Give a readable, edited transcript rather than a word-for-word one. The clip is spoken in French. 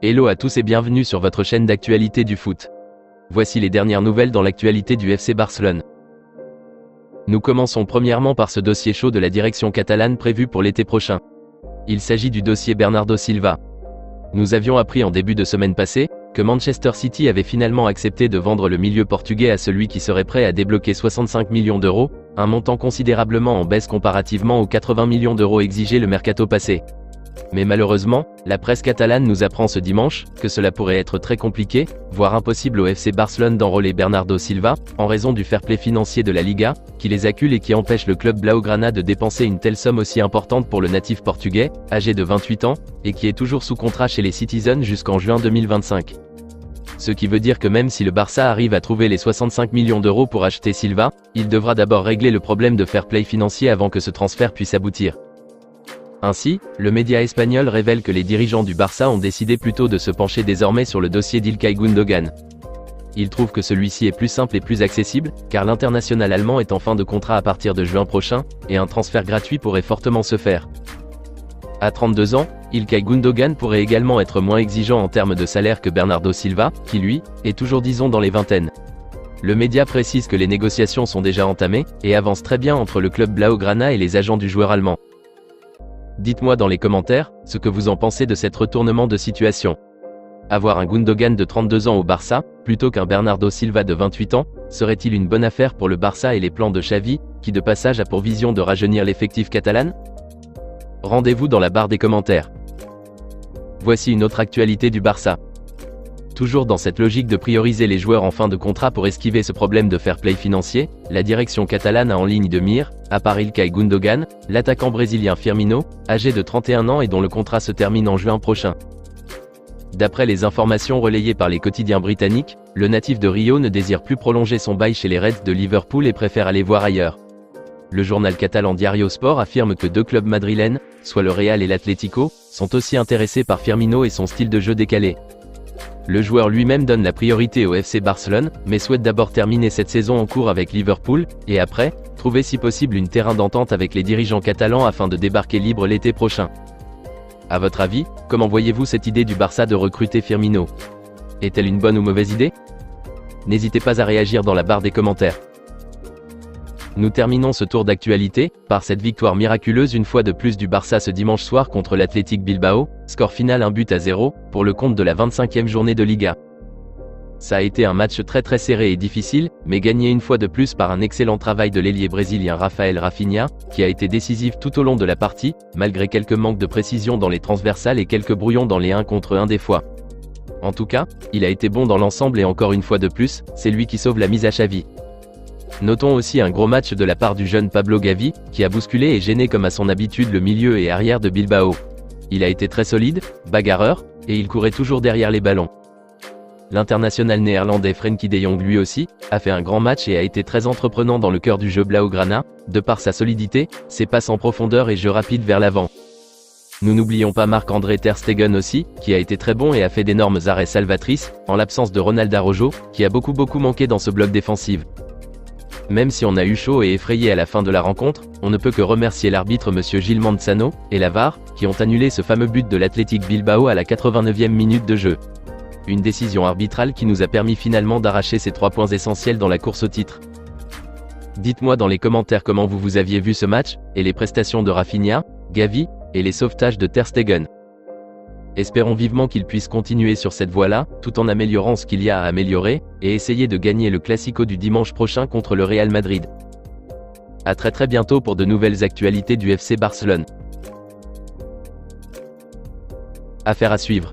Hello à tous et bienvenue sur votre chaîne d'actualité du foot. Voici les dernières nouvelles dans l'actualité du FC Barcelone. Nous commençons premièrement par ce dossier chaud de la direction catalane prévu pour l'été prochain. Il s'agit du dossier Bernardo Silva. Nous avions appris en début de semaine passée que Manchester City avait finalement accepté de vendre le milieu portugais à celui qui serait prêt à débloquer 65 millions d'euros, un montant considérablement en baisse comparativement aux 80 millions d'euros exigés le mercato passé. Mais malheureusement, la presse catalane nous apprend ce dimanche que cela pourrait être très compliqué, voire impossible au FC Barcelone d'enrôler Bernardo Silva, en raison du fair play financier de la Liga, qui les accule et qui empêche le club blaugrana de dépenser une telle somme aussi importante pour le natif portugais, âgé de 28 ans, et qui est toujours sous contrat chez les Citizens jusqu'en juin 2025. Ce qui veut dire que même si le Barça arrive à trouver les 65 millions d'euros pour acheter Silva, il devra d'abord régler le problème de fair play financier avant que ce transfert puisse aboutir. Ainsi, le média espagnol révèle que les dirigeants du Barça ont décidé plutôt de se pencher désormais sur le dossier d'Ilkay Gundogan. Ils trouvent que celui-ci est plus simple et plus accessible, car l'international allemand est en fin de contrat à partir de juin prochain, et un transfert gratuit pourrait fortement se faire. À 32 ans, Ilkay Gundogan pourrait également être moins exigeant en termes de salaire que Bernardo Silva, qui lui, est toujours disons dans les vingtaines. Le média précise que les négociations sont déjà entamées, et avancent très bien entre le club blaugrana et les agents du joueur allemand. Dites-moi dans les commentaires ce que vous en pensez de cet retournement de situation. Avoir un Gundogan de 32 ans au Barça, plutôt qu'un Bernardo Silva de 28 ans, serait-il une bonne affaire pour le Barça et les plans de Xavi, qui de passage a pour vision de rajeunir l'effectif catalan? Rendez-vous dans la barre des commentaires. Voici une autre actualité du Barça. Toujours dans cette logique de prioriser les joueurs en fin de contrat pour esquiver ce problème de fair play financier, la direction catalane a en ligne de mire, à part Ilkay Gundogan, l'attaquant brésilien Firmino, âgé de 31 ans et dont le contrat se termine en juin prochain. D'après les informations relayées par les quotidiens britanniques, le natif de Rio ne désire plus prolonger son bail chez les Reds de Liverpool et préfère aller voir ailleurs. Le journal catalan Diario Sport affirme que deux clubs madrilènes, soit le Real et l'Atlético, sont aussi intéressés par Firmino et son style de jeu décalé. Le joueur lui-même donne la priorité au FC Barcelone, mais souhaite d'abord terminer cette saison en cours avec Liverpool, et après, trouver si possible une terrain d'entente avec les dirigeants catalans afin de débarquer libre l'été prochain. À votre avis, comment voyez-vous cette idée du Barça de recruter Firmino? Est-elle une bonne ou mauvaise idée? N'hésitez pas à réagir dans la barre des commentaires. Nous terminons ce tour d'actualité par cette victoire miraculeuse une fois de plus du Barça ce dimanche soir contre l'Athletic Bilbao, score final 1-0, pour le compte de la 25e journée de Liga. Ça a été un match très serré et difficile, mais gagné une fois de plus par un excellent travail de l'ailier brésilien Rafael Rafinha, qui a été décisif tout au long de la partie, malgré quelques manques de précision dans les transversales et quelques brouillons dans les 1 contre 1 des fois. En tout cas, il a été bon dans l'ensemble et encore une fois de plus, c'est lui qui sauve la mise à Xavi. Notons aussi un gros match de la part du jeune Pablo Gavi, qui a bousculé et gêné comme à son habitude le milieu et arrière de Bilbao. Il a été très solide, bagarreur, et il courait toujours derrière les ballons. L'international néerlandais Frenkie de Jong lui aussi, a fait un grand match et a été très entreprenant dans le cœur du jeu blaugrana, de par sa solidité, ses passes en profondeur et jeu rapide vers l'avant. Nous n'oublions pas Marc-André Ter Stegen aussi, qui a été très bon et a fait d'énormes arrêts salvatrices, en l'absence de Ronald Araujo, qui a beaucoup manqué dans ce bloc défensif. Même si on a eu chaud et effrayé à la fin de la rencontre, on ne peut que remercier l'arbitre monsieur Gil Manzano, et la VAR, qui ont annulé ce fameux but de l'Athletic Bilbao à la 89e minute de jeu. Une décision arbitrale qui nous a permis finalement d'arracher ces 3 points essentiels dans la course au titre. Dites-moi dans les commentaires comment vous aviez vu ce match, et les prestations de Rafinha, Gavi, et les sauvetages de Ter Stegen. Espérons vivement qu'il puisse continuer sur cette voie-là, tout en améliorant ce qu'il y a à améliorer, et essayer de gagner le Classico du dimanche prochain contre le Real Madrid. À très bientôt pour de nouvelles actualités du FC Barcelone. Affaire à suivre.